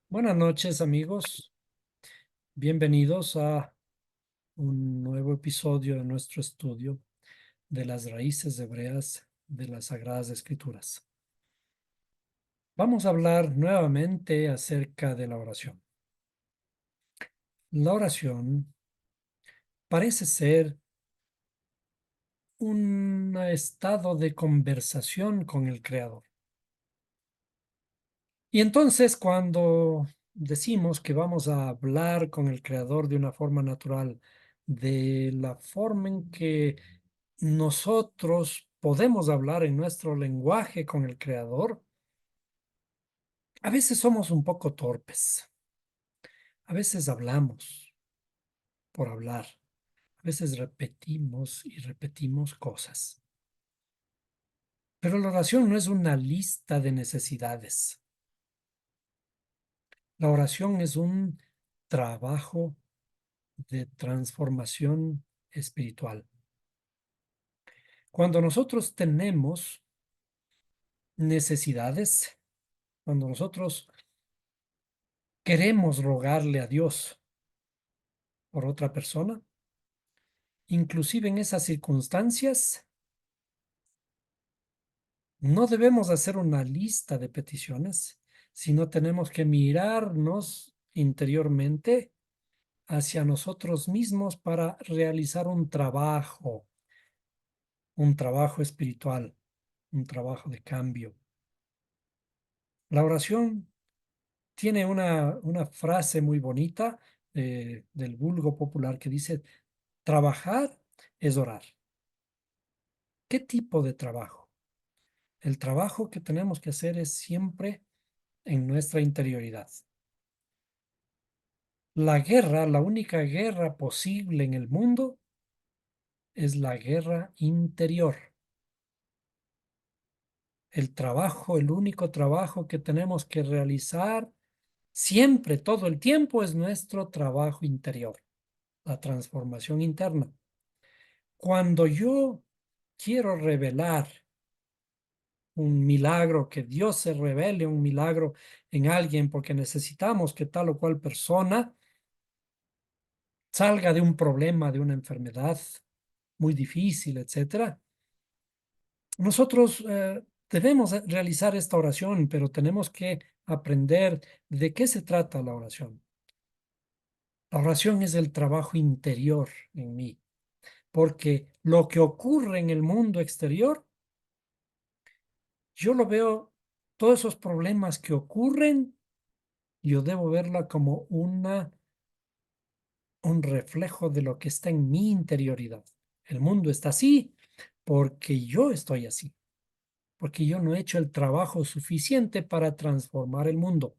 Buenas noches, amigos. Bienvenidos a un nuevo episodio de nuestro estudio de las raíces hebreas de las Sagradas Escrituras. Vamos a hablar nuevamente acerca de la oración. La oración parece ser un estado de conversación con el Creador. Y entonces, cuando decimos que vamos a hablar con el Creador de una forma natural, de la forma en que nosotros podemos hablar en nuestro lenguaje con el Creador, a veces somos un poco torpes. A veces hablamos por hablar. A veces repetimos y repetimos cosas. Pero la oración no es una lista de necesidades. La oración es un trabajo de transformación espiritual. Cuando nosotros tenemos necesidades, cuando nosotros queremos rogarle a Dios por otra persona, inclusive en esas circunstancias, no debemos hacer una lista de peticiones, sino tenemos que mirarnos interiormente hacia nosotros mismos para realizar un trabajo espiritual, un trabajo de cambio. La oración tiene una frase muy bonita del vulgo popular que dice, trabajar es orar. ¿Qué tipo de trabajo? El trabajo que tenemos que hacer es siempre en nuestra interioridad. La guerra, la única guerra posible en el mundo es la guerra interior. El trabajo, el único trabajo que tenemos que realizar siempre, todo el tiempo, es nuestro trabajo interior, la transformación interna. Cuando yo quiero revelar un milagro, que Dios se revele un milagro en alguien porque necesitamos que tal o cual persona salga de un problema, de una enfermedad muy difícil, etcétera. Nosotros debemos realizar esta oración, pero tenemos que aprender de qué se trata la oración. La oración es el trabajo interior en mí, porque lo que ocurre en el mundo exterior, yo lo veo, todos esos problemas que ocurren, yo debo verla como un reflejo de lo que está en mi interioridad. El mundo está así porque yo estoy así, porque yo no he hecho el trabajo suficiente para transformar el mundo.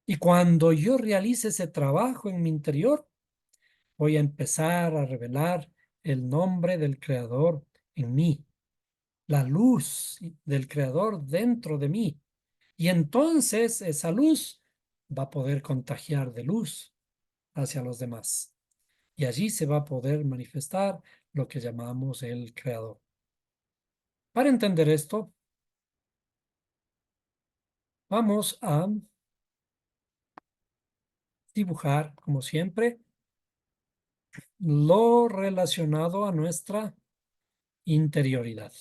Y cuando yo realice ese trabajo en mi interior, voy a empezar a revelar el nombre del Creador en mí, la luz del Creador dentro de mí. Y entonces esa luz va a poder contagiar de luz hacia los demás. Y allí se va a poder manifestar lo que llamamos el Creador. Para entender esto, vamos a dibujar, como siempre, lo relacionado a nuestra interioridad.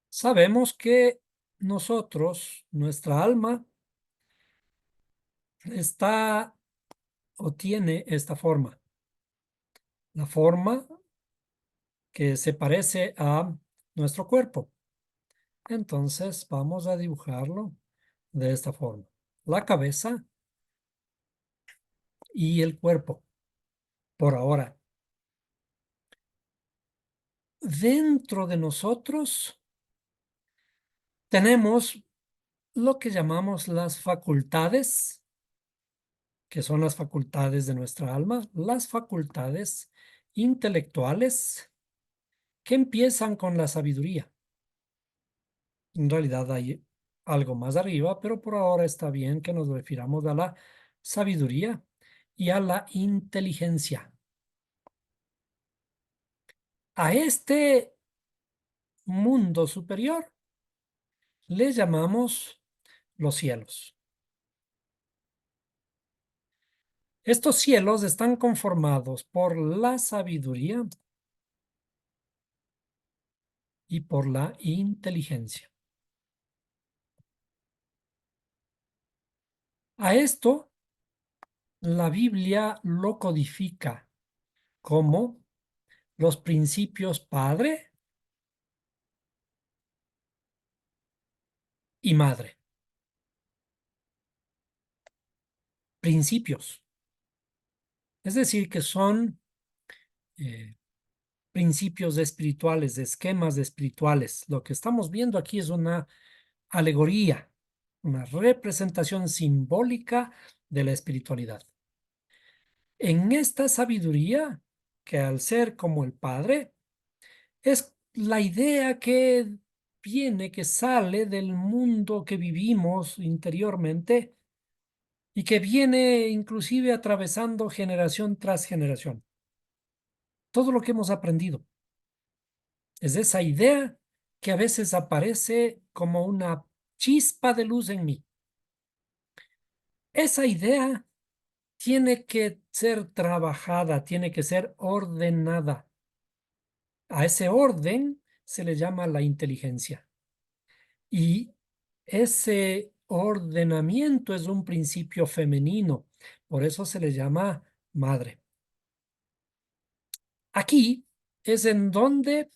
Sabemos que nosotros, nuestra alma, está o tiene esta forma. La forma que se parece a nuestro cuerpo. Entonces vamos a dibujarlo de esta forma. La cabeza y el cuerpo. Por ahora, dentro de nosotros tenemos lo que llamamos las facultades, que son las facultades de nuestra alma, las facultades intelectuales que empiezan con la sabiduría. En realidad hay algo más arriba, pero por ahora está bien que nos refiramos a la sabiduría. y a la inteligencia. A este mundo superior le llamamos los cielos. Estos cielos están conformados por la sabiduría y por la inteligencia. A esto la Biblia lo codifica como los principios padre y madre. Principios. Es decir, que son eh, principios espirituales, esquemas espirituales. Lo que estamos viendo aquí es una alegoría, una representación simbólica de la espiritualidad. En esta sabiduría, que al ser como el Padre, es la idea que viene, que sale del mundo que vivimos interiormente y que viene inclusive atravesando generación tras generación. Todo lo que hemos aprendido es esa idea que a veces aparece como una chispa de luz en mí. Esa idea tiene que ser trabajada, tiene que ser ordenada. A ese orden se le llama la inteligencia. Y ese ordenamiento es un principio femenino, por eso se le llama madre. Aquí es en donde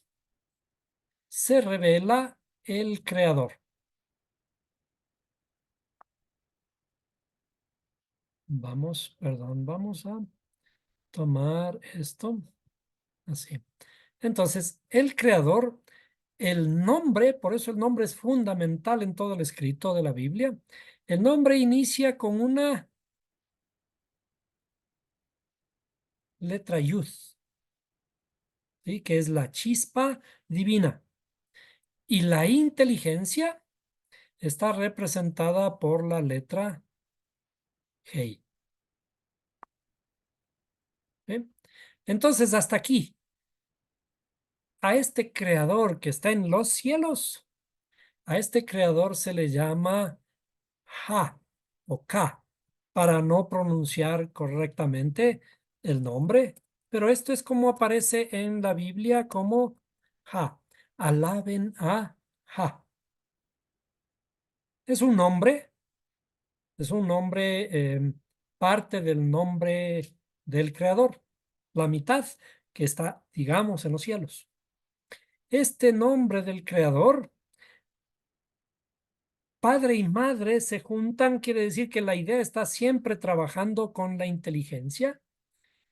se revela el creador. Vamos a tomar esto así. Entonces, el creador, el nombre, por eso el nombre es fundamental en todo el escrito de la Biblia. El nombre inicia con una letra Yud, ¿sí? Que es la chispa divina. Y la inteligencia está representada por la letra Hei. ¿Eh? Entonces, hasta aquí, a este creador que está en los cielos, a este creador se le llama Ha o Ka, para no pronunciar correctamente el nombre, pero esto es como aparece en la Biblia como Ha. Alaben a Ha. Es un nombre, es un nombre, parte del nombre del Creador, la mitad que está, digamos, en los cielos. Este nombre del Creador, padre y madre se juntan, quiere decir que la idea está siempre trabajando con la inteligencia.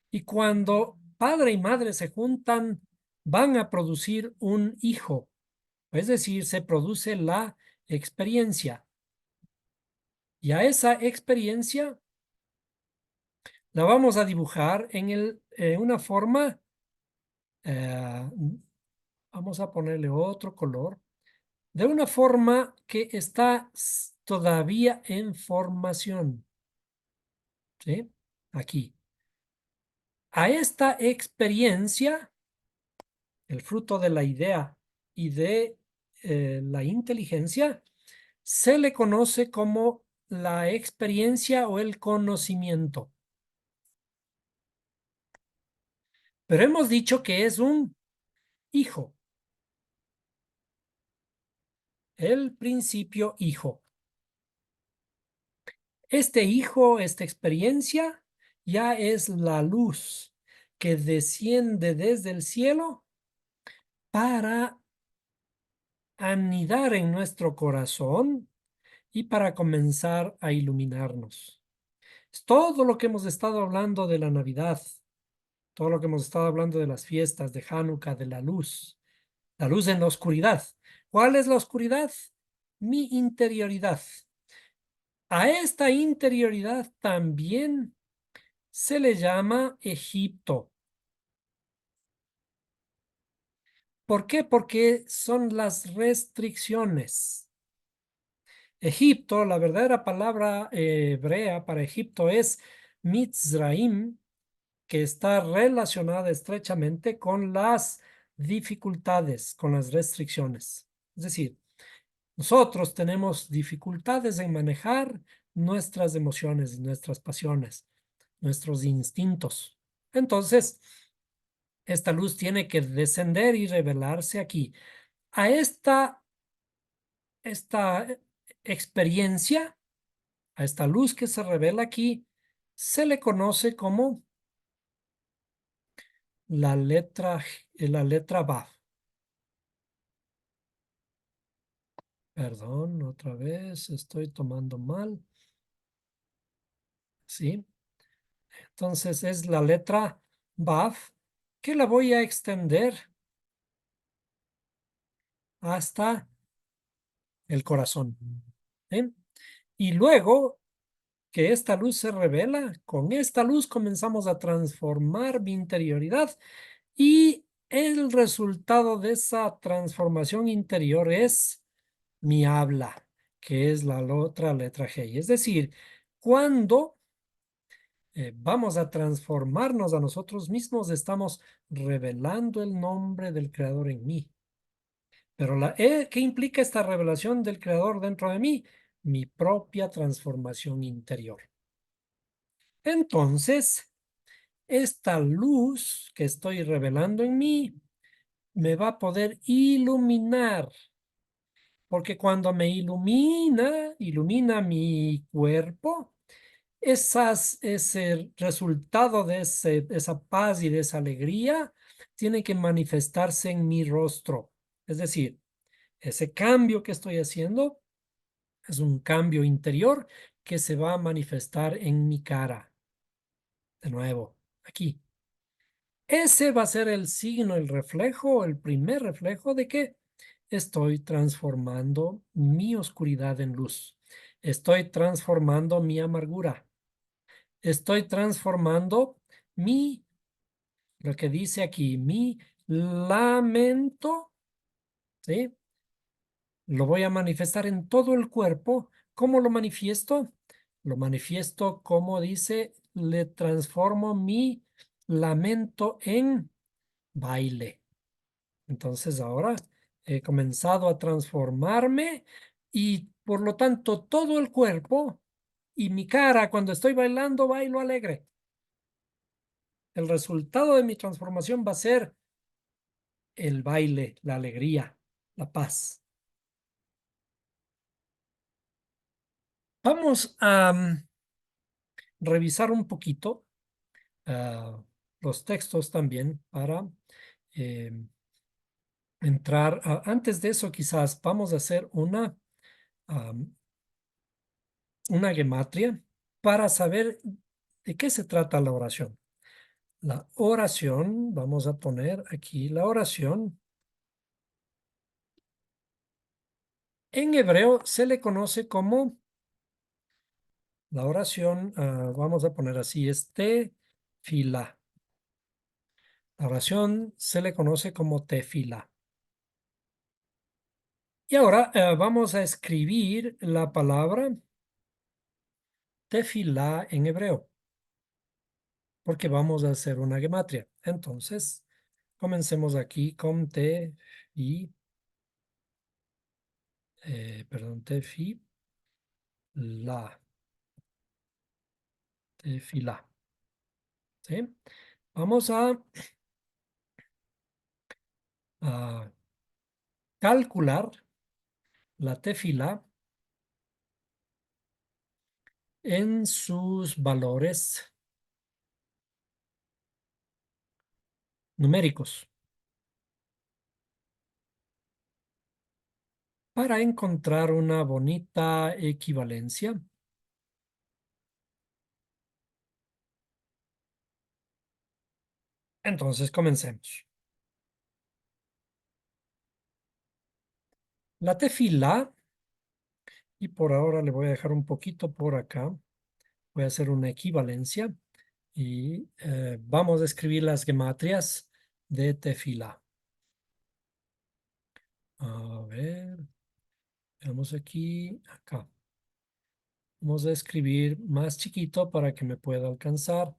Y cuando padre y madre se juntan, van a producir un hijo. Es decir, se produce la experiencia. Y a esa experiencia la vamos a dibujar en una forma, eh, vamos a ponerle otro color, de una forma que está todavía en formación. ¿Sí? Aquí. A esta experiencia, el fruto de la idea y de la inteligencia, se le conoce como la experiencia o el conocimiento. Pero hemos dicho que es un hijo, el principio hijo. Este hijo, esta experiencia, ya es la luz que desciende desde el cielo para anidar en nuestro corazón y para comenzar a iluminarnos. Es todo lo que hemos estado hablando de la Navidad, todo lo que hemos estado hablando de las fiestas de Hanukkah, de la luz en la oscuridad. ¿Cuál es la oscuridad? Mi interioridad. A esta interioridad también se le llama Egipto. ¿Por qué? Porque son las restricciones. Egipto, la verdadera palabra hebrea para Egipto es Mitzraim, que está relacionada estrechamente con las dificultades, con las restricciones. Es decir, nosotros tenemos dificultades en manejar nuestras emociones, nuestras pasiones, nuestros instintos. Entonces, esta luz tiene que descender y revelarse aquí. A esta experiencia, a esta luz que se revela aquí, se le conoce como la letra Vav. Perdón, otra vez, estoy tomando mal. ¿Sí? Entonces es la letra Vav que la voy a extender hasta el corazón. ¿Sí? Y luego que esta luz se revela, con esta luz comenzamos a transformar mi interioridad y el resultado de esa transformación interior es mi habla, que es la otra letra G. Es decir, cuando vamos a transformarnos a nosotros mismos, estamos revelando el nombre del Creador en mí. Pero ¿qué implica esta revelación del Creador dentro de mí? Mi propia transformación interior. Entonces, esta luz que estoy revelando en mí me va a poder iluminar, porque cuando me ilumina mi cuerpo, ese resultado de esa paz y de esa alegría tiene que manifestarse en mi rostro. Es decir, ese cambio que estoy haciendo es un cambio interior que se va a manifestar en mi cara. De nuevo, aquí. Ese va a ser el signo, el reflejo, el primer reflejo de que estoy transformando mi oscuridad en luz. Estoy transformando mi amargura. Estoy transformando mi, lo que dice aquí, mi lamento, ¿sí? Lo voy a manifestar en todo el cuerpo. ¿Cómo lo manifiesto? Lo manifiesto como dice, le transformo mi lamento en baile. Entonces ahora he comenzado a transformarme y por lo tanto todo el cuerpo y mi cara cuando estoy bailando, bailo alegre. El resultado de mi transformación va a ser el baile, la alegría, la paz. Vamos a revisar un poquito los textos también para eh, entrar. Antes de eso, quizás vamos a hacer una gematria para saber de qué se trata la oración. La oración, vamos a poner aquí la oración. En hebreo se le conoce como la oración, vamos a poner así, es tefilá. La oración se le conoce como tefilá. Y ahora vamos a escribir la palabra tefilá en hebreo, porque vamos a hacer una gematria. Entonces, comencemos aquí con perdón, tefilá. ¿Sí? Vamos a calcular la tefilá en sus valores numéricos para encontrar una bonita equivalencia. Entonces, comencemos. La tefilá, y por ahora le voy a dejar un poquito por acá, voy a hacer una equivalencia y vamos a escribir las gematrias de tefilá. A ver, veamos aquí, acá. Vamos a escribir más chiquito para que me pueda alcanzar.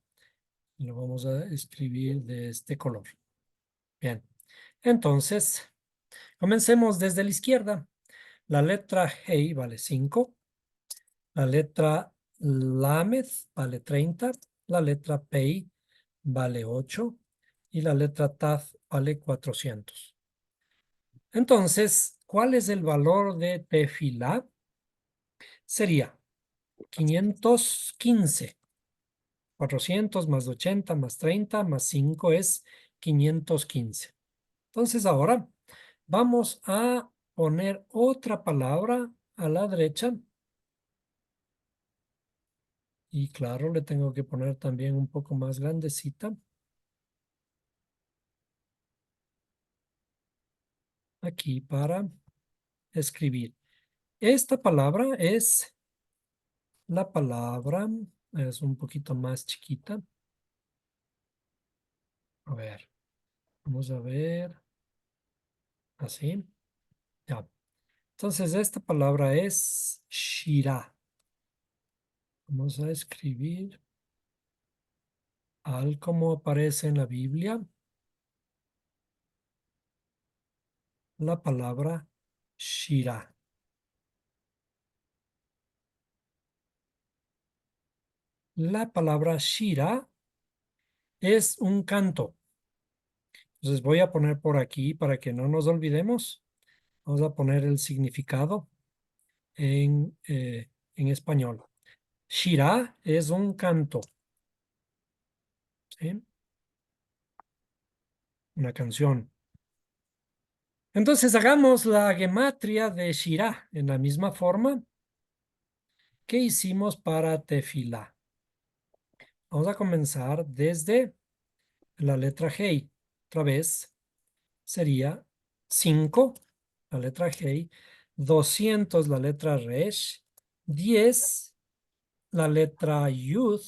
Lo vamos a escribir de este color. Bien. Entonces, comencemos desde la izquierda. La letra Hey vale 5. La letra Lamed vale 30. La letra Pei vale 8. Y la letra Taf vale 400. Entonces, ¿cuál es el valor de tefilá? Sería 515. 400 más 80 más 30 más 5 es 515. Entonces ahora vamos a poner otra palabra a la derecha. Y claro, le tengo que poner también un poco más grandecita. Aquí para escribir. Esta palabra es la palabra, es un poquito más chiquita. A ver, vamos a ver, así, ya. Entonces esta palabra es Shira. Vamos a escribir al como aparece en la Biblia la palabra Shira. La palabra Shira es un canto. Entonces voy a poner por aquí para que no nos olvidemos. Vamos a poner el significado en español. Shira es un canto, ¿sí? Una canción. Entonces hagamos la gematria de Shira en la misma forma que hicimos para tefilá. Vamos a comenzar desde la letra Hey. Otra vez sería 5, la letra Hey, 200, la letra Resh, 10, la letra Yud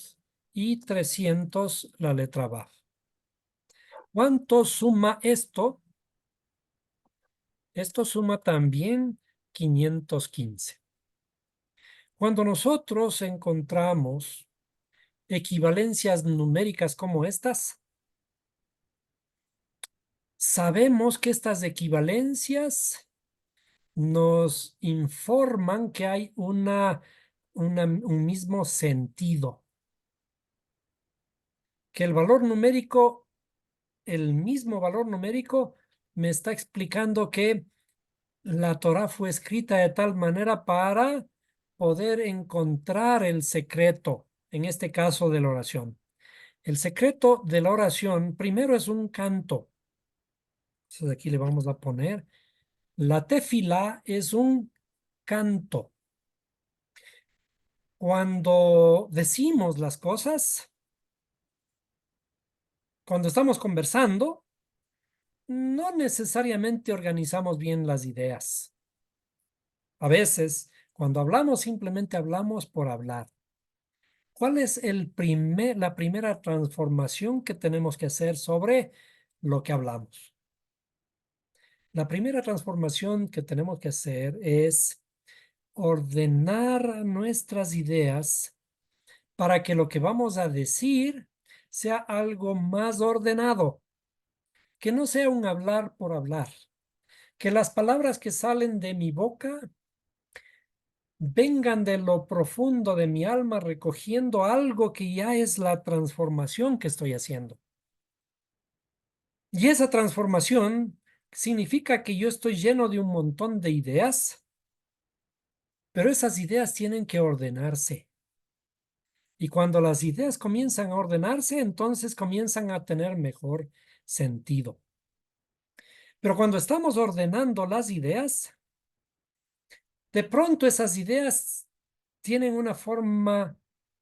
y 300, la letra Vav. ¿Cuánto suma esto? Esto suma también 515. Cuando nosotros encontramos equivalencias numéricas como estas, sabemos que estas equivalencias nos informan que hay un mismo sentido, que el mismo valor numérico me está explicando que la Torá fue escrita de tal manera para poder encontrar el secreto, en este caso de la oración. El secreto de la oración primero es un canto. Entonces aquí le vamos a poner, la tefilá es un canto. Cuando decimos las cosas, cuando estamos conversando, no necesariamente organizamos bien las ideas. A veces, cuando hablamos, simplemente hablamos por hablar. ¿Cuál es la primera transformación que tenemos que hacer sobre lo que hablamos? La primera transformación que tenemos que hacer es ordenar nuestras ideas para que lo que vamos a decir sea algo más ordenado, que no sea un hablar por hablar, que las palabras que salen de mi boca vengan de lo profundo de mi alma recogiendo algo que ya es la transformación que estoy haciendo. Y esa transformación significa que yo estoy lleno de un montón de ideas, pero esas ideas tienen que ordenarse. Y cuando las ideas comienzan a ordenarse, entonces comienzan a tener mejor sentido. Pero cuando estamos ordenando las ideas, de pronto esas ideas tienen una forma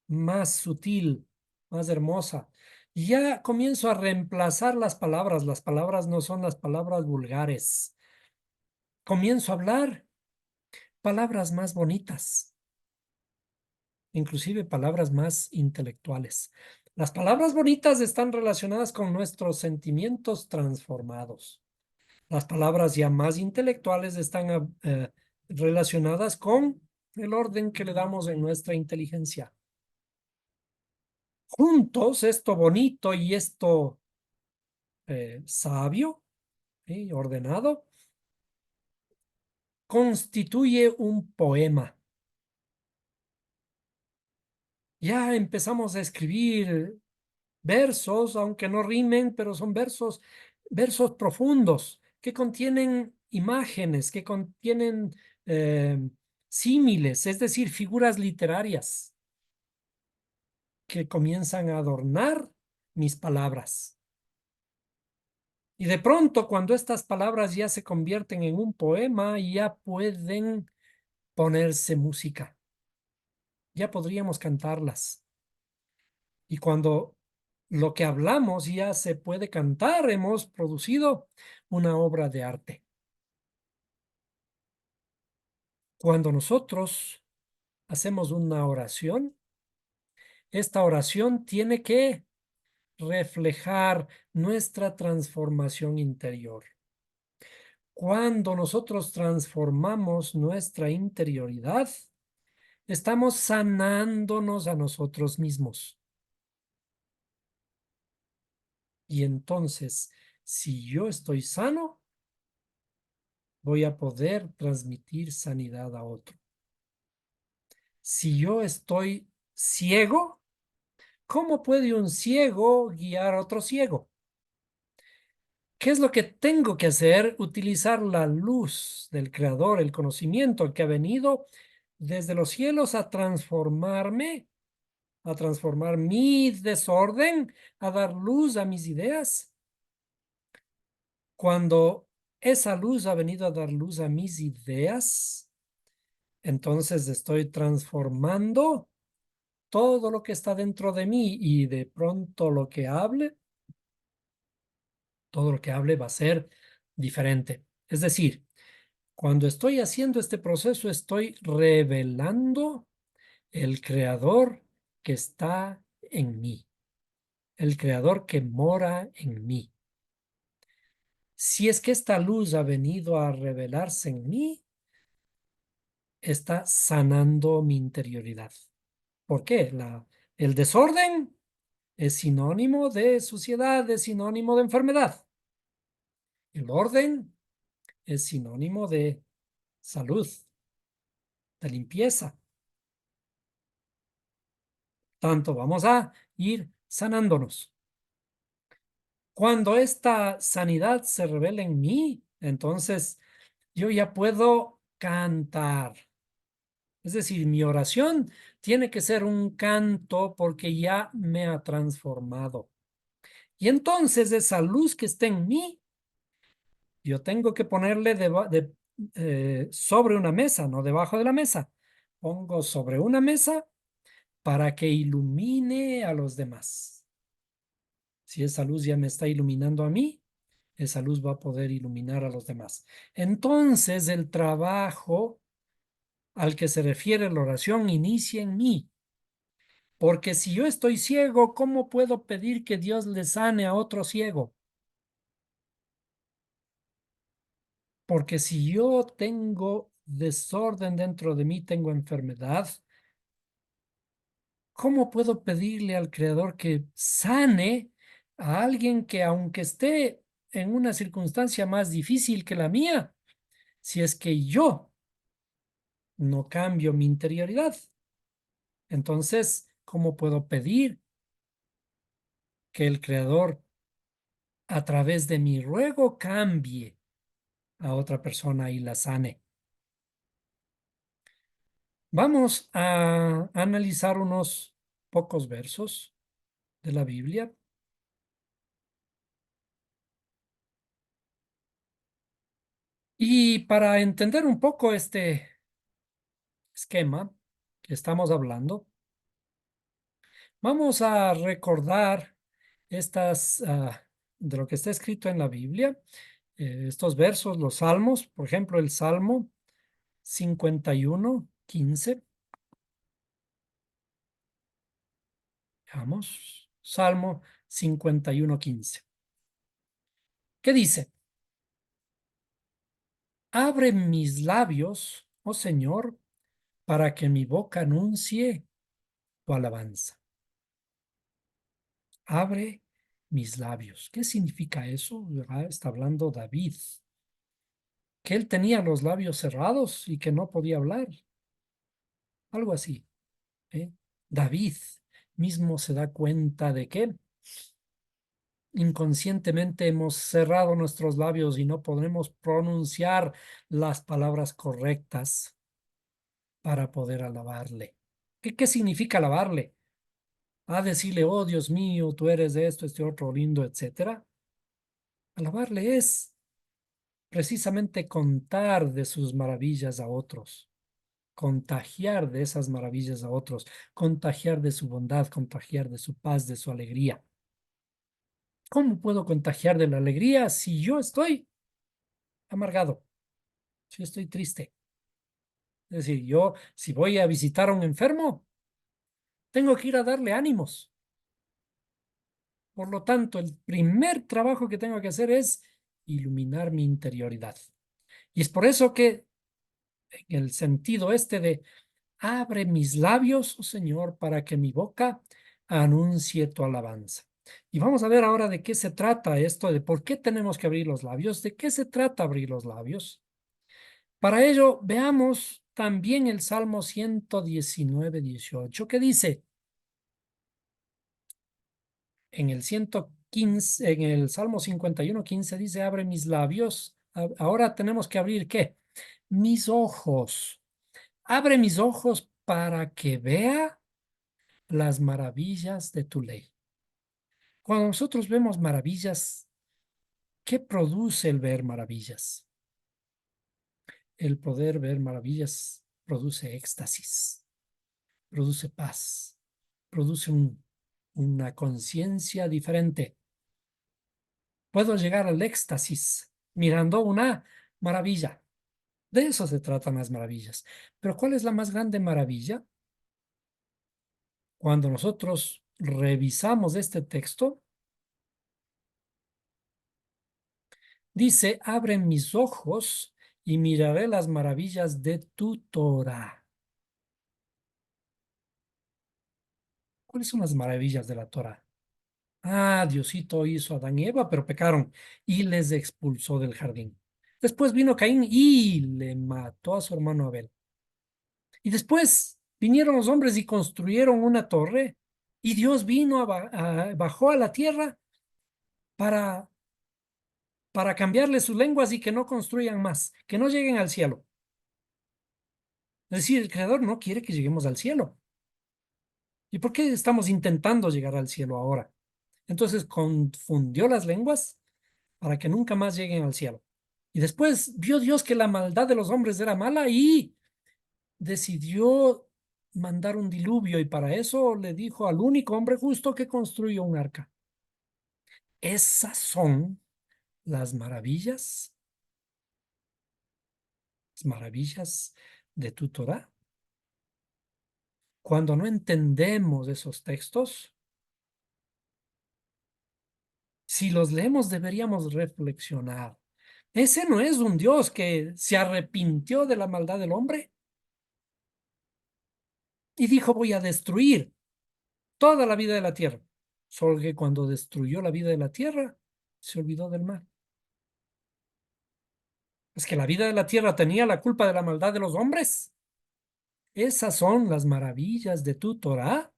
más sutil, más hermosa. Y ya comienzo a reemplazar las palabras no son las palabras vulgares. Comienzo a hablar palabras más bonitas, inclusive palabras más intelectuales. Las palabras bonitas están relacionadas con nuestros sentimientos transformados. Las palabras ya más intelectuales están relacionadas con el orden que le damos en nuestra inteligencia. Juntos, esto bonito y esto sabio y ordenado constituye un poema. Ya empezamos a escribir versos, aunque no rimen, pero son versos, versos profundos que contienen imágenes, que contienen eh, símiles, es decir, figuras literarias que comienzan a adornar mis palabras. Y de pronto, cuando estas palabras ya se convierten en un poema, ya pueden ponerse música, ya podríamos cantarlas. Y cuando lo que hablamos ya se puede cantar, hemos producido una obra de arte. Cuando nosotros hacemos una oración, esta oración tiene que reflejar nuestra transformación interior. Cuando nosotros transformamos nuestra interioridad, estamos sanándonos a nosotros mismos. Y entonces, si yo estoy sano, voy a poder transmitir sanidad a otro. Si yo estoy ciego, ¿cómo puede un ciego guiar a otro ciego? ¿Qué es lo que tengo que hacer? Utilizar la luz del Creador, el conocimiento que ha venido desde los cielos a transformarme, a transformar mi desorden, a dar luz a mis ideas. Cuando esa luz ha venido a dar luz a mis ideas, entonces estoy transformando todo lo que está dentro de mí y de pronto lo que hable, todo lo que hable va a ser diferente. Es decir, cuando estoy haciendo este proceso, estoy revelando el creador que está en mí, el creador que mora en mí. Si es que esta luz ha venido a revelarse en mí, está sanando mi interioridad. ¿Por qué? El desorden es sinónimo de suciedad, es sinónimo de enfermedad. El orden es sinónimo de salud, de limpieza. Tanto vamos a ir sanándonos. Cuando esta sanidad se revela en mí, entonces yo ya puedo cantar. Es decir, mi oración tiene que ser un canto porque ya me ha transformado. Y entonces esa luz que está en mí, yo tengo que ponerle sobre una mesa, no debajo de la mesa. Pongo sobre una mesa para que ilumine a los demás. Si esa luz ya me está iluminando a mí, esa luz va a poder iluminar a los demás. Entonces el trabajo al que se refiere la oración inicia en mí. Porque si yo estoy ciego, ¿cómo puedo pedir que Dios le sane a otro ciego? Porque si yo tengo desorden dentro de mí, tengo enfermedad, ¿cómo puedo pedirle al Creador que sane a alguien que aunque esté en una circunstancia más difícil que la mía, si es que yo no cambio mi interioridad? Entonces, ¿cómo puedo pedir que el Creador a través de mi ruego cambie a otra persona y la sane? Vamos a analizar unos pocos versos de la Biblia y para entender un poco este esquema que estamos hablando, vamos a recordar estas de lo que está escrito en la Biblia, estos versos, los salmos, por ejemplo, el Salmo 51:15. Veamos, Salmo 51:15. ¿Qué dice? Abre mis labios, oh Señor, para que mi boca anuncie tu alabanza. Abre mis labios. ¿Qué significa eso? Está hablando David, que él tenía los labios cerrados y que no podía hablar. Algo así. ¿Eh? David mismo se da cuenta de que inconscientemente hemos cerrado nuestros labios y no podremos pronunciar las palabras correctas para poder alabarle. ¿Qué significa alabarle? A decirle, oh Dios mío, tú eres de esto, este otro lindo, etcétera. Alabarle es precisamente contar de sus maravillas a otros, contagiar de esas maravillas a otros, contagiar de su bondad, contagiar de su paz, de su alegría. ¿Cómo puedo contagiar de la alegría si yo estoy amargado, si estoy triste? Es decir, yo si voy a visitar a un enfermo, tengo que ir a darle ánimos. Por lo tanto, el primer trabajo que tengo que hacer es iluminar mi interioridad. Y es por eso que en el sentido este de abre mis labios, oh Señor, para que mi boca anuncie tu alabanza. Y vamos a ver ahora de qué se trata esto, de por qué tenemos que abrir los labios, de qué se trata abrir los labios. Para ello, veamos también el Salmo 119, 18, que dice, en el 115, en el Salmo 51, 15 dice, abre mis labios. Ahora tenemos que abrir, ¿qué? Mis ojos. Abre mis ojos para que vea las maravillas de tu ley. Cuando nosotros vemos maravillas, ¿qué produce el ver maravillas? El poder ver maravillas produce éxtasis, produce paz, produce una conciencia diferente. Puedo llegar al éxtasis mirando una maravilla. De eso se tratan las maravillas. Pero ¿cuál es la más grande maravilla? Cuando nosotros revisamos este texto, dice, abre mis ojos y miraré las maravillas de tu Torah. ¿Cuáles son las maravillas de la Torah? Ah, Diosito hizo a Adán y Eva, pero pecaron y les expulsó del jardín. Después vino Caín y le mató a su hermano Abel. Y después vinieron los hombres y construyeron una torre y Dios vino, bajó a la tierra para, para cambiarle sus lenguas y que no construyan más, que no lleguen al cielo. Es decir, el Creador no quiere que lleguemos al cielo. ¿Y por qué estamos intentando llegar al cielo ahora? Entonces confundió las lenguas para que nunca más lleguen al cielo. Y después vio Dios que la maldad de los hombres era mala y decidió mandar un diluvio y para eso le dijo al único hombre justo que construyó un arca. Esas son las maravillas de tu Torah. Cuando no entendemos esos textos, si los leemos deberíamos reflexionar. Ese no es un Dios que se arrepintió de la maldad del hombre y dijo voy a destruir toda la vida de la tierra. Solo que cuando destruyó la vida de la tierra, se olvidó del mal. Es que la vida de la tierra tenía la culpa de la maldad de los hombres. Esas son las maravillas de tu Torah.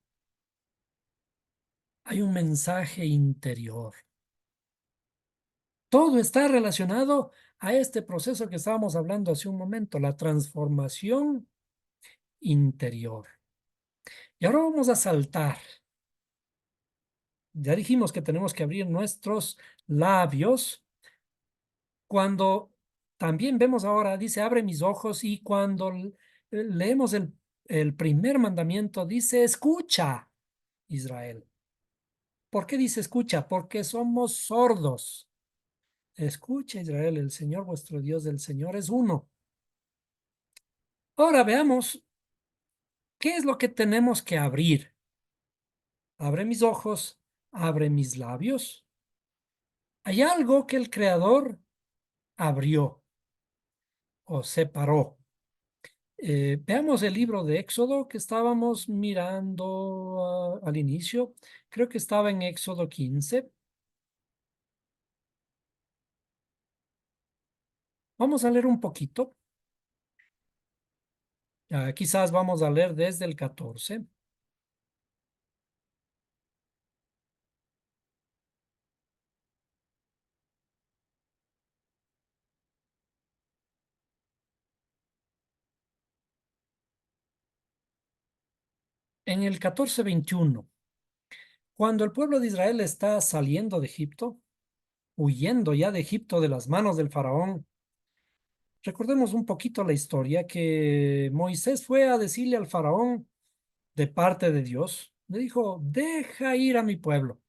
Hay un mensaje interior. Todo está relacionado a este proceso que estábamos hablando hace un momento, la transformación interior. Y ahora vamos a saltar. Ya dijimos que tenemos que abrir nuestros labios. Cuando también vemos ahora, dice, abre mis ojos, y cuando leemos el primer mandamiento, dice, escucha, Israel. ¿Por qué dice escucha? Porque somos sordos. Escucha, Israel, el Señor vuestro Dios, del Señor es uno. Ahora veamos qué es lo que tenemos que abrir. Abre mis ojos, abre mis labios. Hay algo que el Creador abrió o separó. Veamos el libro de Éxodo que estábamos mirando al inicio. Creo que estaba en Éxodo 15. Vamos a leer un poquito. Quizás vamos a leer desde el 14. En el 14:21, cuando el pueblo de Israel está saliendo de Egipto, huyendo ya de Egipto de las manos del faraón, recordemos un poquito la historia que Moisés fue a decirle al faraón de parte de Dios. Le dijo, deja ir a mi pueblo.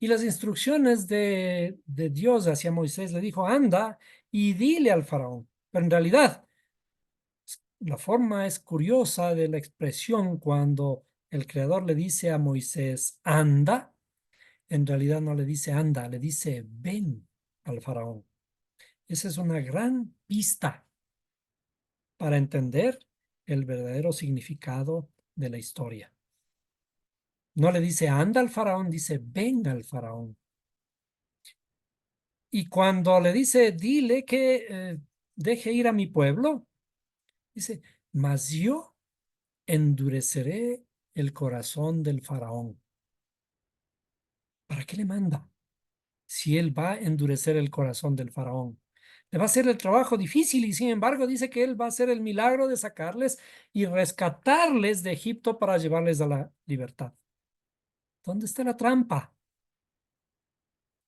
Y las instrucciones de Dios hacia Moisés le dijo, anda y dile al faraón. Pero en realidad, la forma es curiosa de la expresión cuando el Creador le dice a Moisés, anda, en realidad no le dice anda, le dice ven al faraón. Esa es una gran pista para entender el verdadero significado de la historia. No le dice anda al faraón, dice ven al faraón. Y cuando le dice, dile que deje ir a mi pueblo, dice, mas yo endureceré el corazón del faraón. ¿Para qué le manda? Si él va a endurecer el corazón del faraón. Le va a hacer el trabajo difícil y sin embargo dice que él va a hacer el milagro de sacarles y rescatarles de Egipto para llevarles a la libertad. ¿Dónde está la trampa?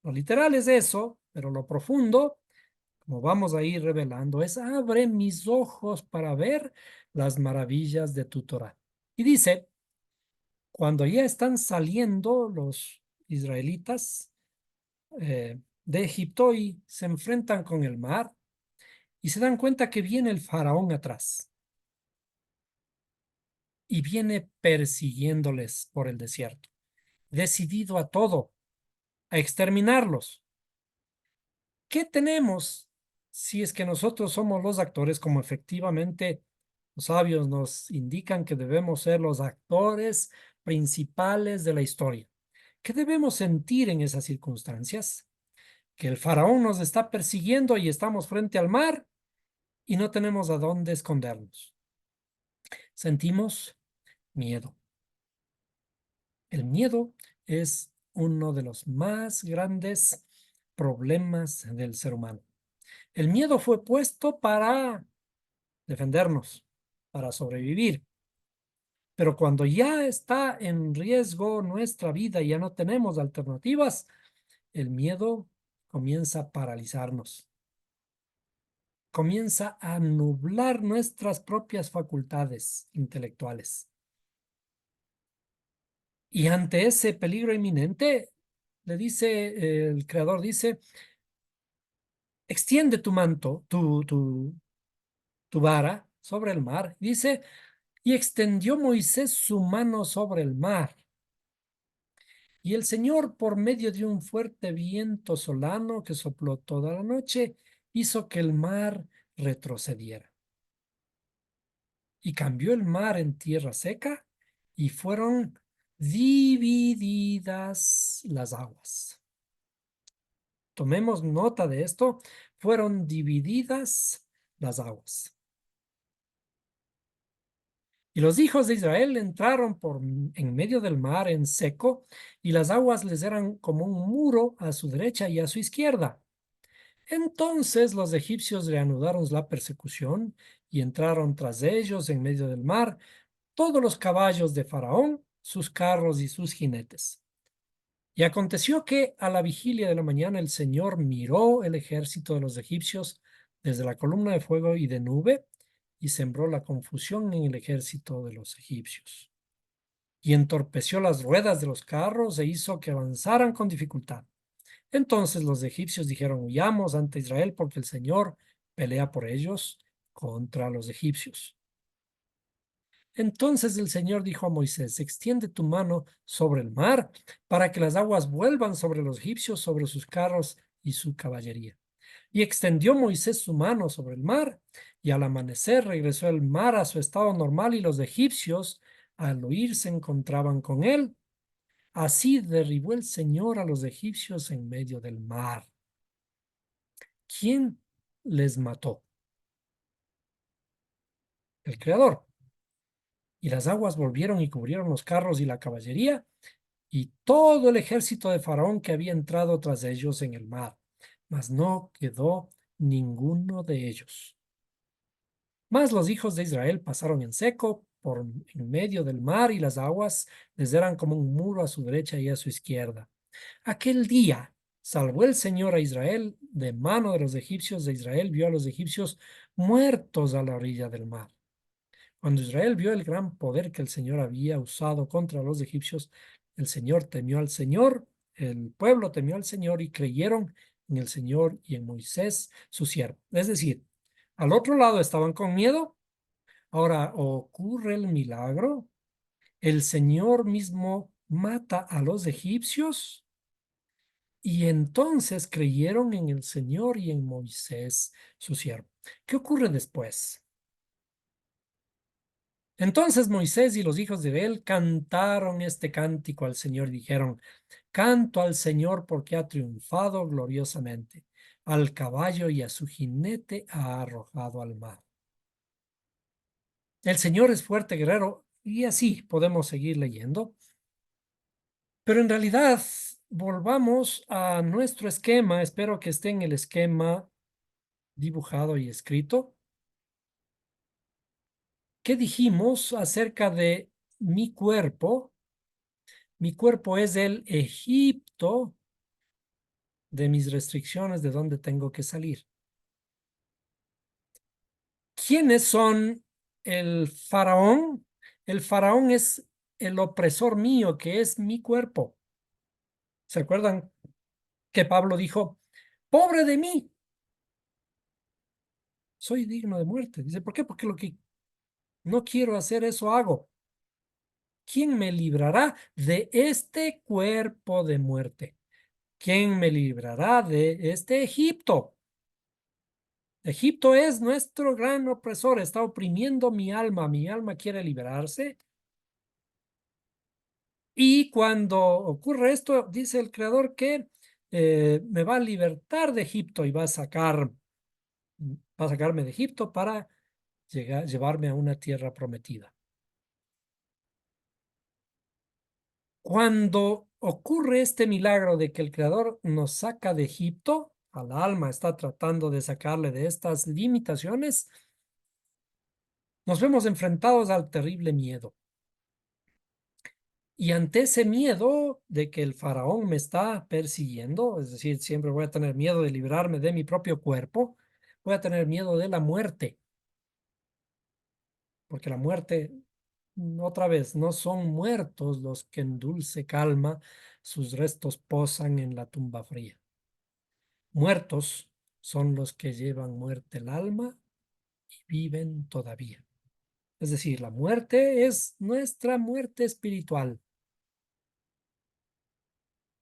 Lo literal es eso, pero lo profundo, como vamos a ir revelando, es abre mis ojos para ver las maravillas de tu Torah. Y dice, cuando ya están saliendo los israelitas de Egipto y se enfrentan con el mar y se dan cuenta que viene el faraón atrás y viene persiguiéndoles por el desierto, decidido a todo, a exterminarlos. ¿Qué tenemos si es que nosotros somos los actores, como efectivamente los sabios nos indican que debemos ser los actores principales de la historia? ¿Qué debemos sentir en esas circunstancias? Que el faraón nos está persiguiendo y estamos frente al mar y no tenemos a dónde escondernos. Sentimos miedo. El miedo es uno de los más grandes problemas del ser humano. El miedo fue puesto para defendernos, para sobrevivir. Pero cuando ya está en riesgo nuestra vida y ya no tenemos alternativas, el miedo comienza a paralizarnos, comienza a nublar nuestras propias facultades intelectuales. Y ante ese peligro inminente, le dice, el creador dice, extiende tu manto, tu vara sobre el mar. Dice, y extendió Moisés su mano sobre el mar. Y el Señor, por medio de un fuerte viento solano que sopló toda la noche, hizo que el mar retrocediera. Y cambió el mar en tierra seca y fueron divididas las aguas. Tomemos nota de esto. Fueron divididas las aguas. Y los hijos de Israel entraron en medio del mar en seco, y las aguas les eran como un muro a su derecha y a su izquierda. Entonces los egipcios reanudaron la persecución y entraron tras ellos en medio del mar, todos los caballos de Faraón, sus carros y sus jinetes. Y aconteció que a la vigilia de la mañana el Señor miró el ejército de los egipcios desde la columna de fuego y de nube y sembró la confusión en el ejército de los egipcios. Y entorpeció las ruedas de los carros e hizo que avanzaran con dificultad. Entonces los egipcios dijeron, huyamos ante Israel porque el Señor pelea por ellos contra los egipcios. Entonces el Señor dijo a Moisés, extiende tu mano sobre el mar para que las aguas vuelvan sobre los egipcios, sobre sus carros y su caballería. Y extendió Moisés su mano sobre el mar, y al amanecer regresó el mar a su estado normal, y los egipcios, al oír, se encontraban con él. Así derribó el Señor a los egipcios en medio del mar. ¿Quién les mató? El Creador. Y las aguas volvieron y cubrieron los carros y la caballería y todo el ejército de Faraón que había entrado tras ellos en el mar. Mas no quedó ninguno de ellos. Mas los hijos de Israel pasaron en seco por en medio del mar, y las aguas les eran como un muro a su derecha y a su izquierda. Aquel día salvó el Señor a Israel de mano de los egipcios. De Israel vio a los egipcios muertos a la orilla del mar. Cuando Israel vio el gran poder que el Señor había usado contra los egipcios, el Señor temió al Señor, el pueblo temió al Señor y creyeron en el Señor y en Moisés, su siervo. Es decir, al otro lado estaban con miedo. Ahora ocurre el milagro. El Señor mismo mata a los egipcios y entonces creyeron en el Señor y en Moisés, su siervo. ¿Qué ocurre después? Entonces Moisés y los hijos de Israel cantaron este cántico al Señor y dijeron: Canto al Señor porque ha triunfado gloriosamente. Al caballo y a su jinete ha arrojado al mar. El Señor es fuerte guerrero, y así podemos seguir leyendo. Pero en realidad, volvamos a nuestro esquema. Espero que esté en el esquema dibujado y escrito. ¿Qué dijimos acerca de mi cuerpo? Mi cuerpo es el Egipto de mis restricciones, de donde tengo que salir. ¿Quiénes son el faraón? El faraón es el opresor mío, que es mi cuerpo. ¿Se acuerdan que Pablo dijo: pobre de mí, soy digno de muerte? Dice, ¿por qué? Porque lo que no quiero hacer, eso hago. ¿Quién me librará de este cuerpo de muerte? ¿Quién me librará de este Egipto? Egipto es nuestro gran opresor, está oprimiendo mi alma quiere liberarse. Y cuando ocurre esto, dice el Creador que me va a libertar de Egipto y va a sacarme de Egipto para llevarme a una tierra prometida. Cuando ocurre este milagro de que el Creador nos saca de Egipto, al alma está tratando de sacarle de estas limitaciones, nos vemos enfrentados al terrible miedo. Y ante ese miedo de que el faraón me está persiguiendo, es decir, siempre voy a tener miedo de librarme de mi propio cuerpo, voy a tener miedo de la muerte, porque la muerte, otra vez, no son muertos los que en dulce calma sus restos posan en la tumba fría. Muertos son los que llevan muerte el alma y viven todavía. Es decir, la muerte es nuestra muerte espiritual.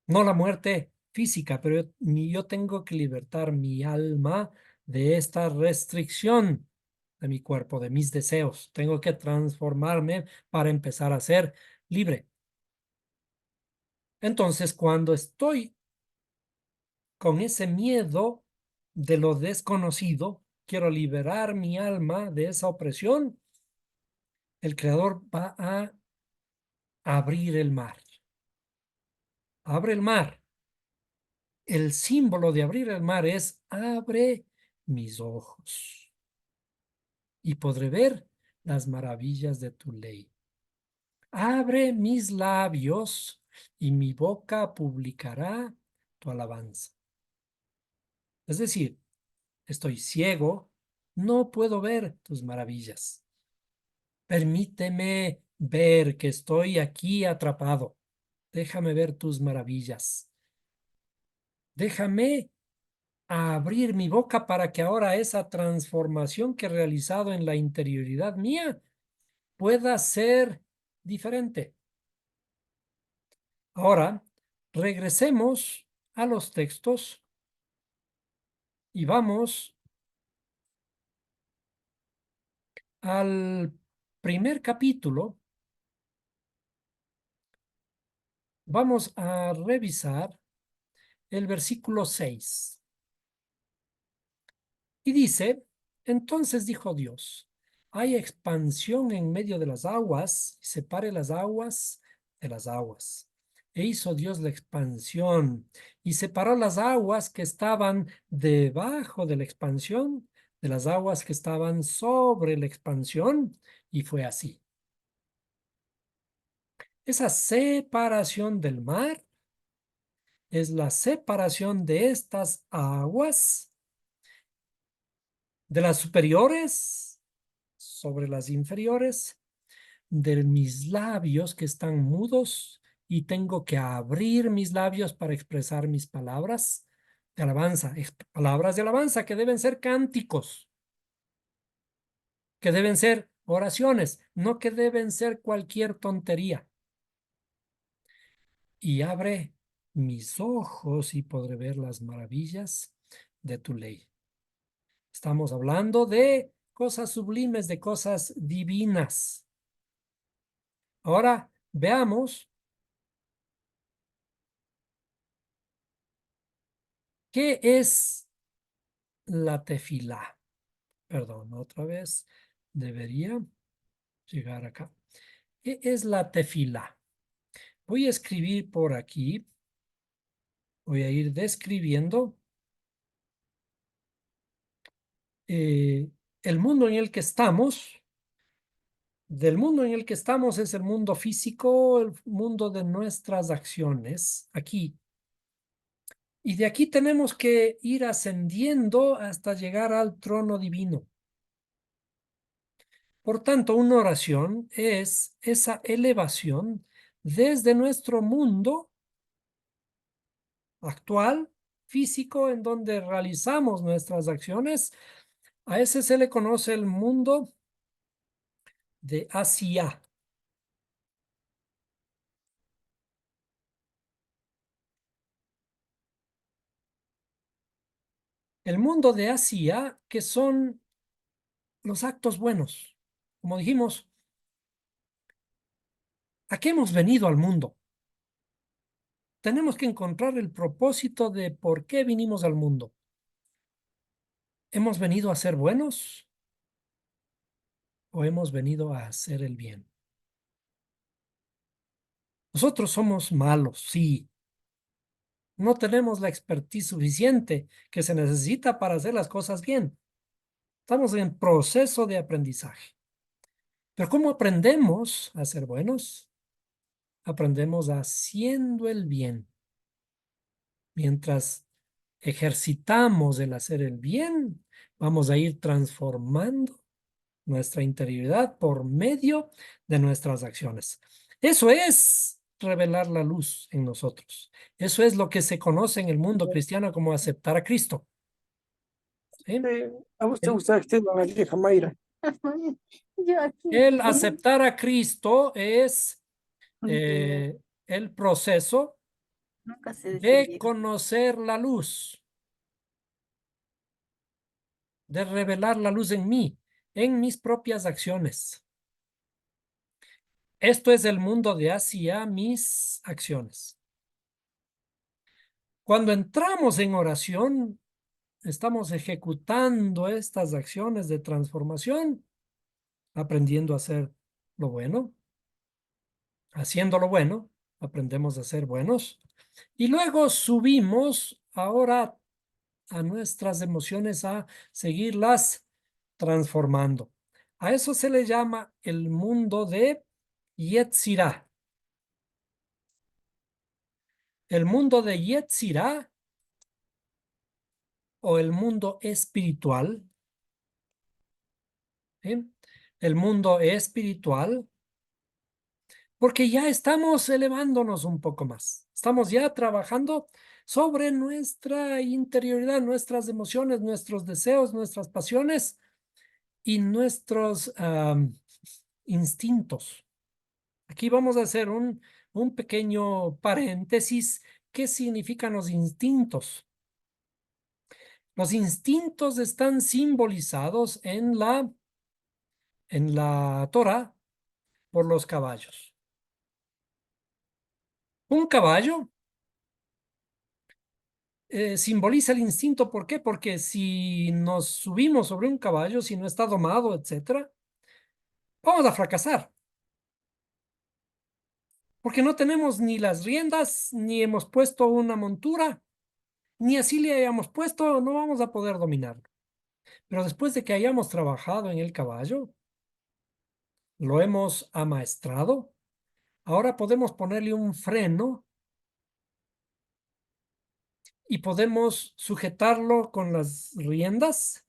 No la muerte física, pero yo tengo que libertar mi alma de esta restricción de mi cuerpo, de mis deseos. Tengo que transformarme para empezar a ser libre. Entonces, cuando estoy con ese miedo de lo desconocido, quiero liberar mi alma de esa opresión, el Creador va a abrir el mar. Abre el mar. El símbolo de abrir el mar es: abre mis ojos y podré ver las maravillas de tu ley. Abre mis labios y mi boca publicará tu alabanza. Es decir, estoy ciego, no puedo ver tus maravillas. Permíteme ver que estoy aquí atrapado. Déjame ver tus maravillas. Déjame a abrir mi boca para que ahora esa transformación que he realizado en la interioridad mía pueda ser diferente. Ahora, regresemos a los textos Y vamos al primer capítulo. Vamos a revisar el versículo 6. Y dice, entonces dijo Dios, hay expansión en medio de las aguas, y separe las aguas de las aguas. E hizo Dios la expansión y separó las aguas que estaban debajo de la expansión de las aguas que estaban sobre la expansión, y fue así. Esa separación del mar es la separación de estas aguas, de las superiores sobre las inferiores, de mis labios que están mudos y tengo que abrir mis labios para expresar mis palabras de alabanza, palabras de alabanza que deben ser cánticos, que deben ser oraciones, no que deben ser cualquier tontería. Y abre mis ojos y podré ver las maravillas de tu ley. Estamos hablando de cosas sublimes, de cosas divinas. Ahora veamos qué es la tefilá. Perdón, otra vez debería llegar acá. ¿Qué es la tefilá? Voy a escribir por aquí. Voy a ir describiendo el mundo en el que estamos. Del mundo en el que estamos es el mundo físico, el mundo de nuestras acciones, aquí. Y de aquí tenemos que ir ascendiendo hasta llegar al trono divino. Por tanto, una oración es esa elevación desde nuestro mundo actual, físico, en donde realizamos nuestras acciones. A ese se le conoce el mundo de Asia. El mundo de Asia, que son los actos buenos. Como dijimos, ¿a qué hemos venido al mundo? Tenemos que encontrar el propósito de por qué vinimos al mundo. ¿Hemos venido a ser buenos o hemos venido a hacer el bien? Nosotros somos malos, sí. No tenemos la expertise suficiente que se necesita para hacer las cosas bien. Estamos en proceso de aprendizaje. Pero ¿cómo aprendemos a ser buenos? Aprendemos haciendo el bien. Mientras ejercitamos el hacer el bien, vamos a ir transformando nuestra interioridad por medio de nuestras acciones. Eso es revelar la luz en nosotros. Eso es lo que se conoce en el mundo cristiano como aceptar a Cristo. ¿Sí? ¿A vos te El, gusta vestir la vieja Mayra? Yo aquí. el aceptar a Cristo es eh, el proceso Nunca sé decir de vieja. conocer la luz, de revelar la luz en mí, en mis propias acciones. Esto es el mundo de hacia mis acciones. Cuando entramos en oración, estamos ejecutando estas acciones de transformación, aprendiendo a hacer lo bueno, haciendo lo bueno, aprendemos a ser buenos, y luego subimos ahora a nuestras emociones a seguirlas transformando. A eso se le llama el mundo de Yetzirah. El mundo de Yetzirah o el mundo espiritual. ¿Sí? El mundo espiritual, porque ya estamos elevándonos un poco más. Estamos ya trabajando sobre nuestra interioridad, nuestras emociones, nuestros deseos, nuestras pasiones y nuestros instintos. Aquí vamos a hacer un pequeño paréntesis. ¿Qué significan los instintos? Los instintos están simbolizados en la Torah por los caballos. Un caballo simboliza el instinto. ¿Por qué? Porque si nos subimos sobre un caballo, si no está domado, etcétera, vamos a fracasar. Porque no tenemos ni las riendas, ni hemos puesto una montura, ni así le hayamos puesto, no vamos a poder dominarlo. Pero después de que hayamos trabajado en el caballo, lo hemos amaestrado, ahora podemos ponerle un freno y podemos sujetarlo con las riendas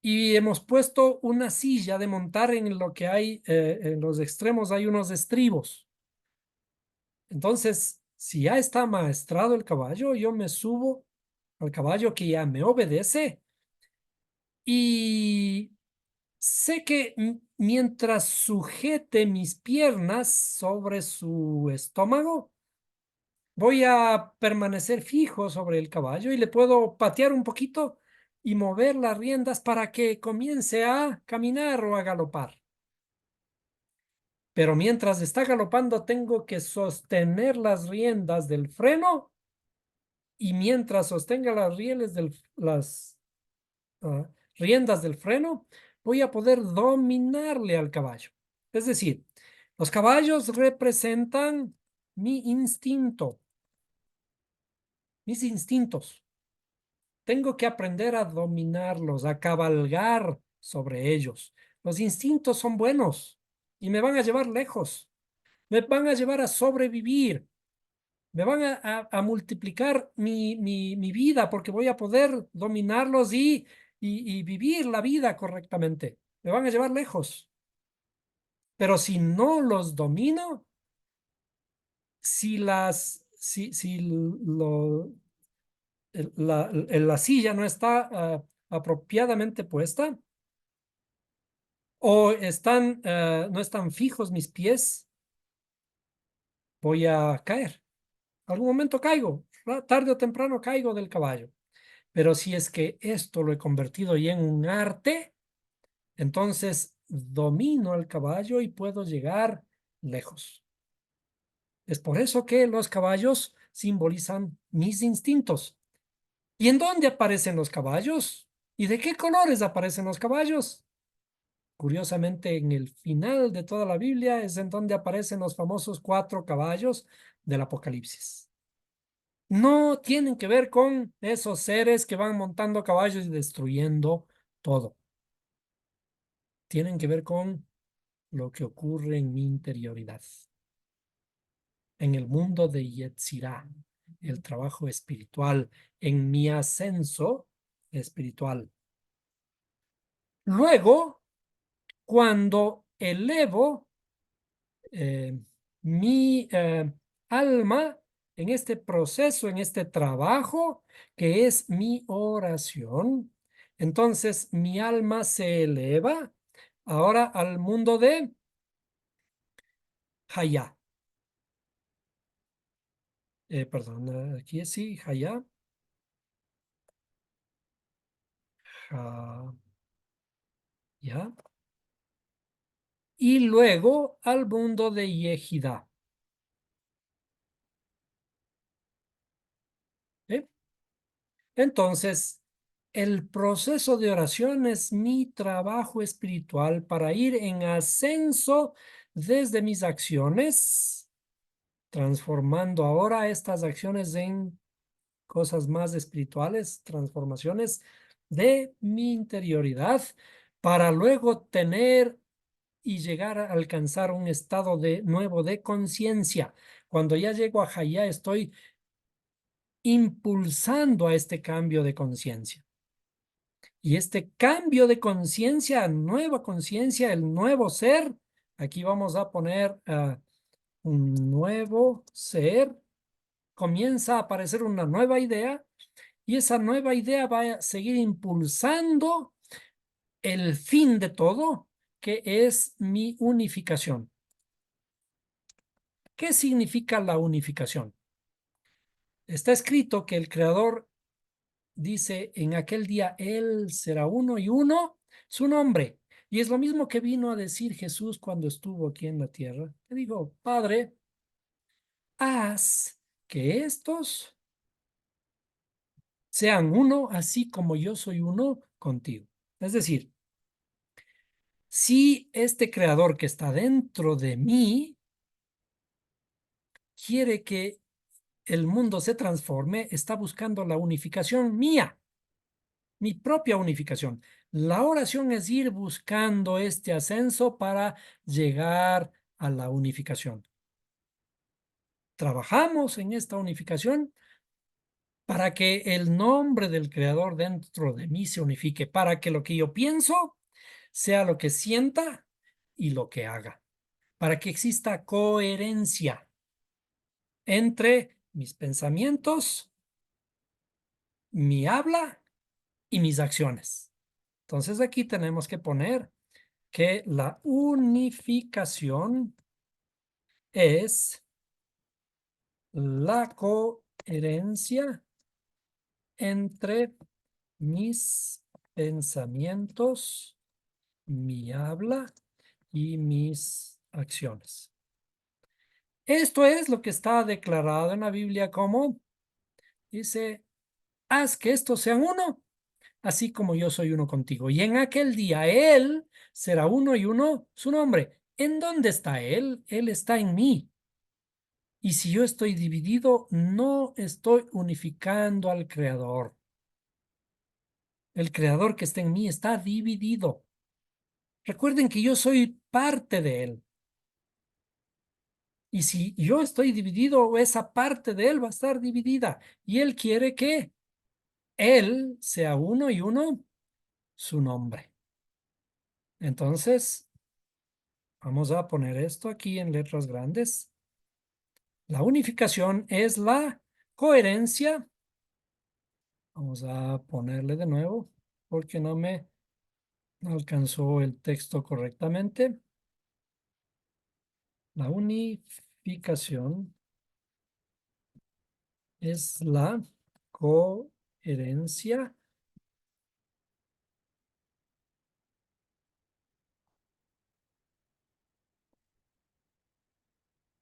y hemos puesto una silla de montar en lo que hay, en los extremos hay unos estribos. Entonces, si ya está amaestrado el caballo, yo me subo al caballo que ya me obedece y sé que mientras sujete mis piernas sobre su estómago, voy a permanecer fijo sobre el caballo y le puedo patear un poquito y mover las riendas para que comience a caminar o a galopar. Pero mientras está galopando, tengo que sostener las riendas del freno y mientras sostenga las ah, riendas del freno, voy a poder dominarle al caballo. Es decir, los caballos representan mi instinto, mis instintos. Tengo que aprender a dominarlos, a cabalgar sobre ellos. Los instintos son buenos y me van a llevar lejos, me van a llevar a sobrevivir, me van a multiplicar mi vida porque voy a poder dominarlos y vivir la vida correctamente. Me van a llevar lejos. Pero si no los domino, si la silla no está apropiadamente puesta o no están fijos mis pies, voy a caer. Algún momento caigo, tarde o temprano caigo del caballo. Pero si es que esto lo he convertido ya en un arte, entonces domino al caballo y puedo llegar lejos. Es por eso que los caballos simbolizan mis instintos. ¿Y en dónde aparecen los caballos? ¿Y de qué colores aparecen los caballos? Curiosamente, en el final de toda la Biblia es en donde aparecen los famosos 4 caballos del Apocalipsis. No tienen que ver con esos seres que van montando caballos y destruyendo todo. Tienen que ver con lo que ocurre en mi interioridad, en el mundo de Yetzirah, el trabajo espiritual, en mi ascenso espiritual. Luego, cuando elevo mi alma en este proceso, en este trabajo que es mi oración, entonces mi alma se eleva ahora al mundo de Hayá. Perdón, aquí es sí, Hayá. Ya. Y luego al mundo de Yehidá. ¿Eh? Entonces, el proceso de oración es mi trabajo espiritual para ir en ascenso desde mis acciones, transformando ahora estas acciones en cosas más espirituales, transformaciones de mi interioridad, para luego tener y llegar a alcanzar un estado de nuevo de conciencia. Cuando ya llego a Hayá, estoy impulsando a este cambio de conciencia. Y este cambio de conciencia, nueva conciencia, el nuevo ser, aquí vamos a poner un nuevo ser, comienza a aparecer una nueva idea y esa nueva idea va a seguir impulsando el fin de todo, que es mi unificación. ¿Qué significa la unificación? Está escrito que el Creador dice, en aquel día Él será uno y uno su nombre. Y es lo mismo que vino a decir Jesús cuando estuvo aquí en la tierra. Le dijo, Padre, haz que estos sean uno, así como yo soy uno contigo. Es decir, si este creador que está dentro de mí quiere que el mundo se transforme, está buscando la unificación mía, mi propia unificación. La oración es ir buscando este ascenso para llegar a la unificación. Trabajamos en esta unificación para que el nombre del creador dentro de mí se unifique, para que lo que yo pienso sea lo que sienta y lo que haga, para que exista coherencia entre mis pensamientos, mi habla y mis acciones. Entonces aquí tenemos que poner que la unificación es la coherencia entre mis pensamientos, mi habla y mis acciones. Esto es lo que está declarado en la Biblia como, dice, haz que estos sean uno, así como yo soy uno contigo. Y en aquel día Él será uno y uno su nombre. ¿En dónde está Él? Él está en mí. Y si yo estoy dividido, no estoy unificando al Creador. El Creador que está en mí está dividido. Recuerden que yo soy parte de Él. Y si yo estoy dividido, esa parte de Él va a estar dividida. Y Él quiere que Él sea uno y uno su nombre. Entonces, vamos a poner esto aquí en letras grandes. La unificación es la coherencia. Vamos a ponerle de nuevo porque no me alcanzó el texto correctamente. La unificación es la coherencia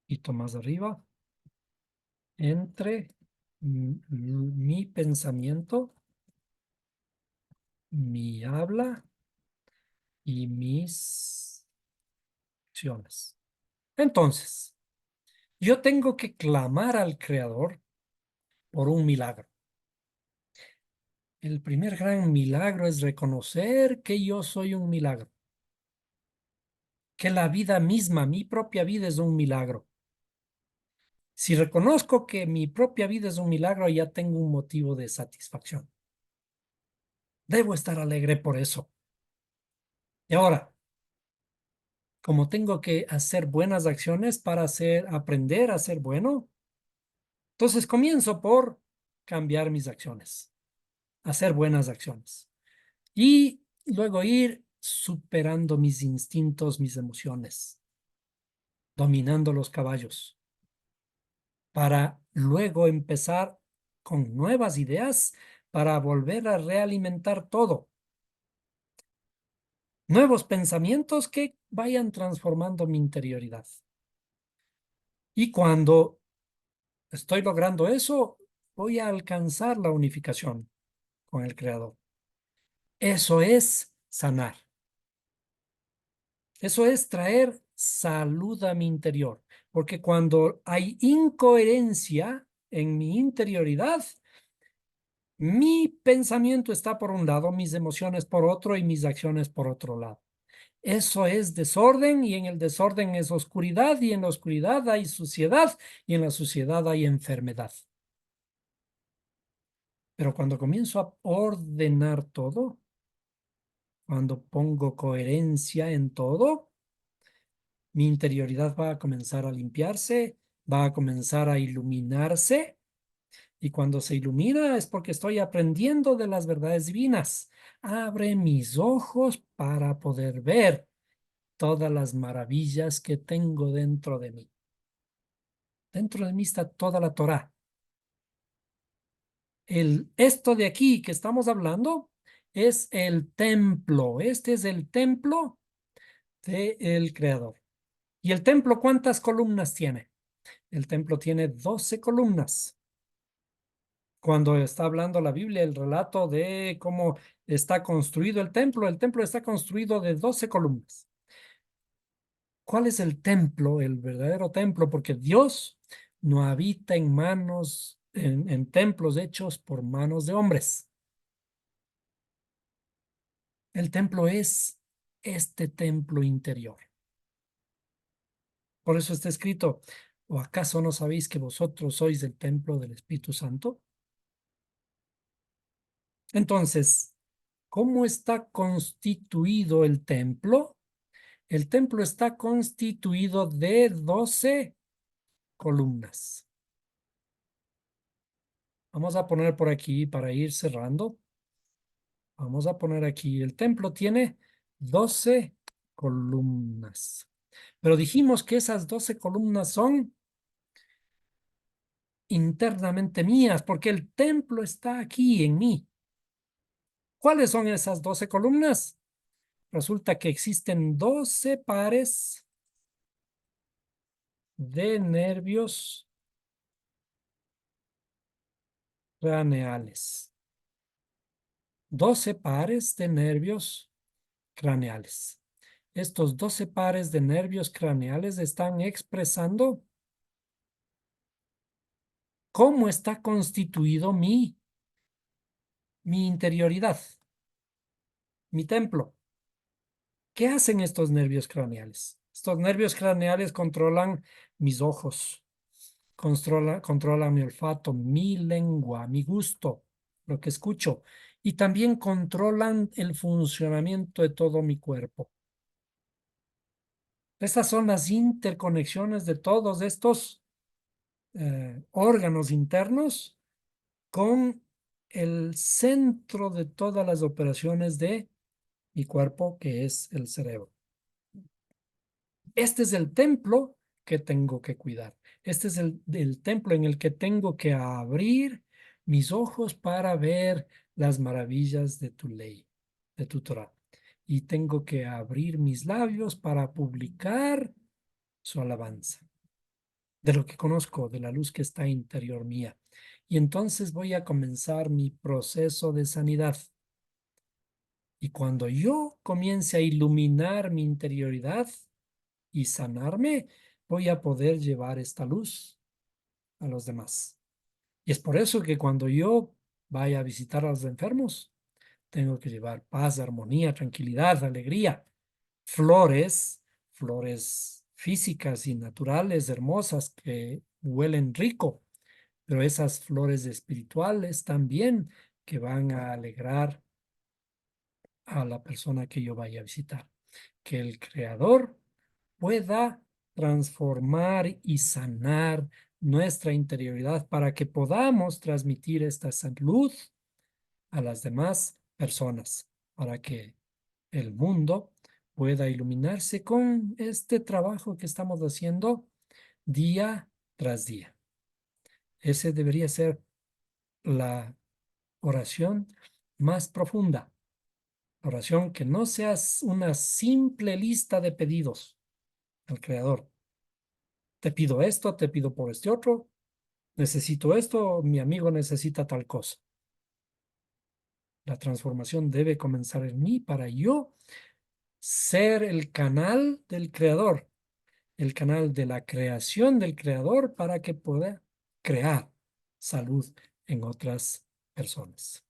y más arriba entre mi pensamiento, mi habla y mis acciones. Entonces, yo tengo que clamar al Creador por un milagro. El primer gran milagro es reconocer que yo soy un milagro, que la vida misma, mi propia vida es un milagro. Si reconozco que mi propia vida es un milagro, ya tengo un motivo de satisfacción. Debo estar alegre por eso. Y ahora, como tengo que hacer buenas acciones para aprender a ser bueno, entonces comienzo por cambiar mis acciones, hacer buenas acciones. Y luego ir superando mis instintos, mis emociones, dominando los caballos, para luego empezar con nuevas ideas para volver a realimentar todo. Nuevos pensamientos que vayan transformando mi interioridad. Y cuando estoy logrando eso, voy a alcanzar la unificación con el Creador. Eso es sanar. Eso es traer salud a mi interior, porque cuando hay incoherencia en mi interioridad, mi pensamiento está por un lado, mis emociones por otro y mis acciones por otro lado. Eso es desorden y en el desorden es oscuridad y en la oscuridad hay suciedad y en la suciedad hay enfermedad. Pero cuando comienzo a ordenar todo, cuando pongo coherencia en todo, mi interioridad va a comenzar a limpiarse, va a comenzar a iluminarse, y cuando se ilumina es porque estoy aprendiendo de las verdades divinas. Abre mis ojos para poder ver todas las maravillas que tengo dentro de mí. Dentro de mí está toda la Torá. Esto de aquí que estamos hablando es el templo. Este es el templo del Creador. ¿Y el templo cuántas columnas tiene? El templo tiene 12 columnas. Cuando está hablando la Biblia, el relato de cómo está construido el templo está construido de 12 columnas. ¿Cuál es el templo, el verdadero templo? Porque Dios no habita en manos, en templos hechos por manos de hombres. El templo es este templo interior. Por eso está escrito, ¿o acaso no sabéis que vosotros sois el templo del Espíritu Santo? Entonces, ¿cómo está constituido el templo? El templo está constituido de 12 columnas. Vamos a poner por aquí para ir cerrando. Vamos a poner aquí, el templo tiene 12 columnas. Pero dijimos que esas 12 columnas son internamente mías, porque el templo está aquí en mí. ¿Cuáles son esas 12 columnas? Resulta que existen 12 pares de nervios craneales. 12 pares de nervios craneales. Estos 12 pares de nervios craneales están expresando cómo está constituido mi interioridad, mi templo. ¿Qué hacen estos nervios craneales? Estos nervios craneales controlan mis ojos, controlan mi olfato, mi lengua, mi gusto, lo que escucho, y también controlan el funcionamiento de todo mi cuerpo. Estas son las interconexiones de todos estos órganos internos con el centro de todas las operaciones de mi cuerpo, que es el cerebro. Este es el templo que tengo que cuidar. Este es el templo en el que tengo que abrir mis ojos para ver las maravillas de tu ley, de tu Torah. Y tengo que abrir mis labios para publicar su alabanza, de lo que conozco, de la luz que está interior mía. Y entonces voy a comenzar mi proceso de sanidad. Y cuando yo comience a iluminar mi interioridad y sanarme, voy a poder llevar esta luz a los demás. Y es por eso que cuando yo vaya a visitar a los enfermos, tengo que llevar paz, armonía, tranquilidad, alegría, flores, flores físicas y naturales, hermosas, que huelen rico, pero esas flores espirituales también que van a alegrar a la persona que yo vaya a visitar. Que el Creador pueda transformar y sanar nuestra interioridad para que podamos transmitir esta salud a las demás personas, para que el mundo pueda iluminarse con este trabajo que estamos haciendo día tras día. Ese debería ser la oración más profunda. Oración que no sea una simple lista de pedidos al Creador. Te pido esto, te pido por este otro, necesito esto, mi amigo necesita tal cosa. La transformación debe comenzar en mí para yo ser el canal del Creador, el canal de la creación del Creador para que pueda crear salud en otras personas.